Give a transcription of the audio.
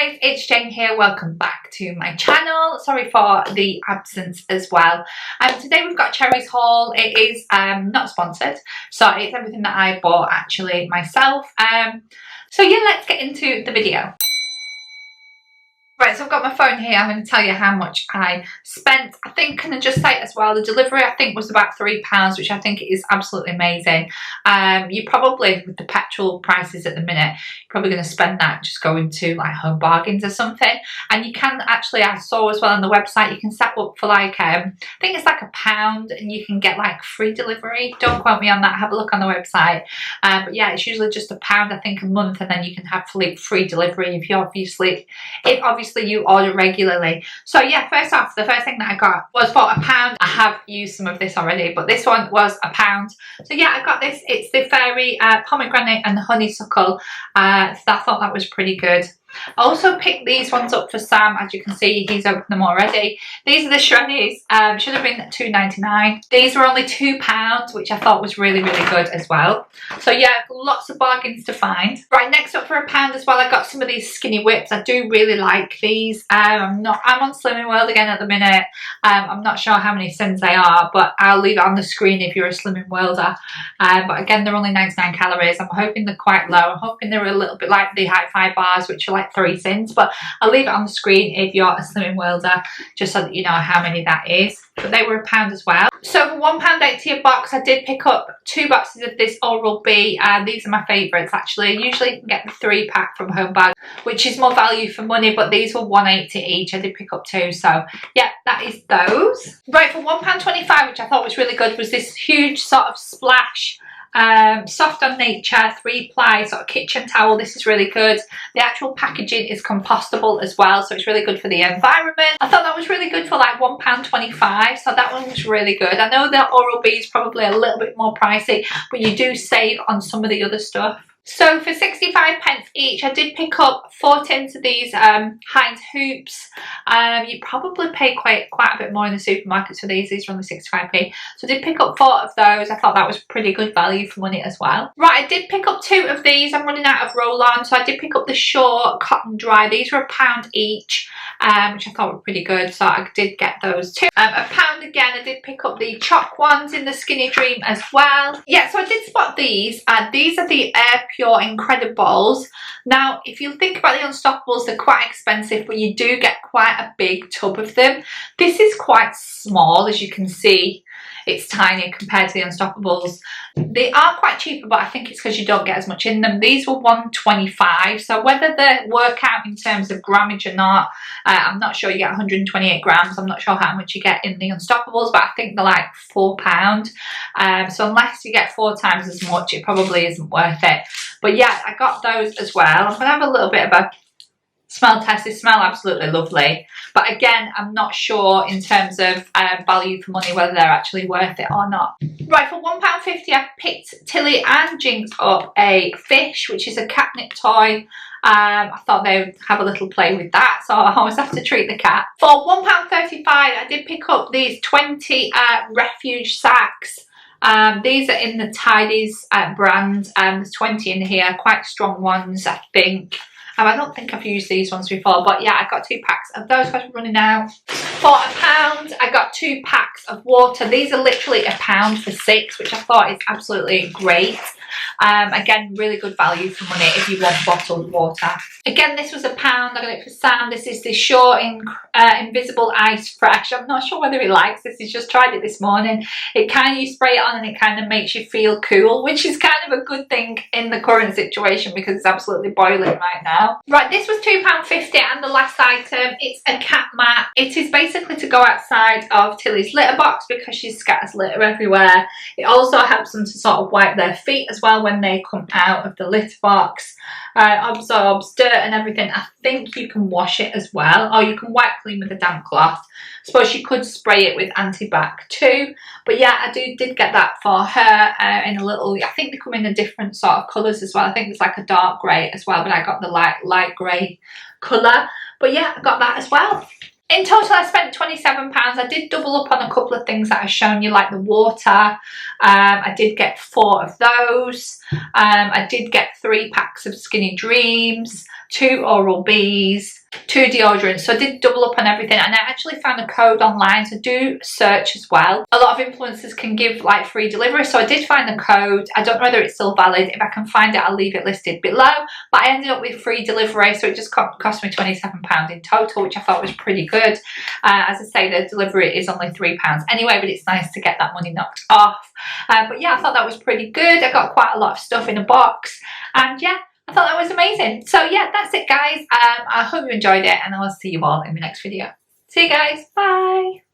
guys, it's Jane here. Welcome back to my channel. Sorry for the absence as well. Today we've got Cherryz haul. It is not sponsored, so it's everything that I bought actually myself. So yeah, let's get into the video. Right, so I've got my phone here. I'm going to tell you how much I spent. I think, can I just say as well, the delivery I think was about £3, which I think is absolutely amazing. You probably, with the petrol prices at the minute, you're probably going to spend that just going to like Home Bargains or something. And you can actually, I saw as well on the website, you can set up for like, I think it's like £1 and you can get like free delivery. Don't quote me on that, have a look on the website. But yeah, it's usually just £1 I think a month, and then you can have free delivery if you obviously you order regularly. So yeah, first off, the first thing that I got was for £1. I have used some of this already, but this one was £1. So yeah, I got this. It's the fairy pomegranate and the honeysuckle. So I thought that was pretty good. I also picked these ones up for Sam. As you can see, he's opened them already. These are the Cherryz. Should have been £2.99. These were only £2, which I thought was really good as well. So yeah, lots of bargains to find. Right, next up for £1 as well, I got some of these skinny whips. I do really like these. I'm on Slimming World again at the minute. I'm not sure how many sins they are, but I'll leave it on the screen if you're a Slimming Worlder. But again, they're only 99 calories. I'm hoping they're quite low. I'm hoping they're a little bit like the Hi-Fi bars, which are like 3 sins, but I'll leave it on the screen if you're a Slimming Worlder, just so that you know how many that is. But they were £1 as well. So for £1.80 a box, I did pick up 2 boxes of this Oral-B, and these are my favourites actually. Usually you can get the 3-pack from Home Bargains, which is more value for money, but these were £1.80 each. I did pick up 2, so yeah, that is those. Right, for £1.25, which I thought was really good, was this huge sort of splash soft on nature 3-ply sort of kitchen towel. This is really good. The actual packaging is compostable as well, so it's really good for the environment. I thought that was really good for like £1.25, so that one was really good. I know the Oral-B is probably a little bit more pricey, but you do save on some of the other stuff. So for 65 pence each, I did pick up 4 tins of these Heinz hoops. You probably pay quite a bit more in the supermarkets for these. These are only 65p. So I did pick up 4 of those. I thought that was pretty good value for money as well. Right, I did pick up 2 of these. I'm running out of roll-on, so I did pick up the Shore Cotton Dry. These were £1 each, which I thought were pretty good. So I did get those too. £1 again. I did pick up the Choc ones in the Skinny Dream as well. Yeah, so I did spot these. These are the Air Pure Incredibles. Now, if you think about the Unstoppables, they're quite expensive, but you do get quite a big tub of them. This is quite small, as you can see. It's tiny compared to the Unstoppables. They are quite cheaper, but I think it's because you don't get as much in them. These were £1.25, so whether they work out in terms of grammage or not, I'm not sure. You get 128 grams. I'm not sure how much you get in the Unstoppables, but I think they're like £4. So unless you get 4 times as much, it probably isn't worth it. But yeah, I got those as well. I'm going to have a little bit of a smell test. They smell absolutely lovely, but again, I'm not sure in terms of value for money whether they're actually worth it or not. Right, for £1.50 I picked Tilly and Jinx up a fish, which is a catnip toy. I thought they would have a little play with that, so I always have to treat the cat. For £1.35 I did pick up these 20 refuge sacks. These are in the Tidies brand. There's 20 in here, quite strong ones I think. I don't think I've used these ones before, but yeah, I got 2 packs of those because I'm running out. For £1 I got 2 packs of water. These are literally £1 for 6, which I thought is absolutely great. Again, really good value for money if you want bottled water. Again, this was £1. I got it for Sam. This is the Shore Invisible Ice Fresh. I'm not sure whether he likes this. He's just tried it this morning. It kind of, you spray it on and it kind of makes you feel cool, which is kind of a good thing in the current situation because it's absolutely boiling right now. Right, this was £2.50, and the last item, it's a cat mat. It is basically to go outside of Tilly's litter box because she scatters litter everywhere. It also helps them to sort of wipe their feet as well when they come out of the litter box. Absorbs dirt and everything. I think you can wash it as well, or you can wipe clean with a damp cloth. I suppose you could spray it with anti-bac too, but yeah, I did get that for her in a little, I think they come in a different sort of colours as well. I think there's like a dark grey as well, but I got the light grey colour. But yeah, I got that as well. In total, I spent £27. I did double up on a couple of things that I've shown you, like the water. I did get 4 of those. I did get 3 packs of Skinny Dreams, 2 Oral-B's, 2 deodorants, so I did double up on everything, and I actually found a code online, so do search as well. A lot of influencers can give like free delivery, so I did find the code. I don't know whether it's still valid. If I can find it, I'll leave it listed below, but I ended up with free delivery, so it just cost me £27 in total, which I thought was pretty good. As I say, the delivery is only £3 anyway, but it's nice to get that money knocked off. But yeah, I thought that was pretty good. I got quite a lot of stuff in a box, and yeah, I thought that was amazing. So yeah, that's it guys. I hope you enjoyed it, and I will see you all in the next video. See you guys, bye.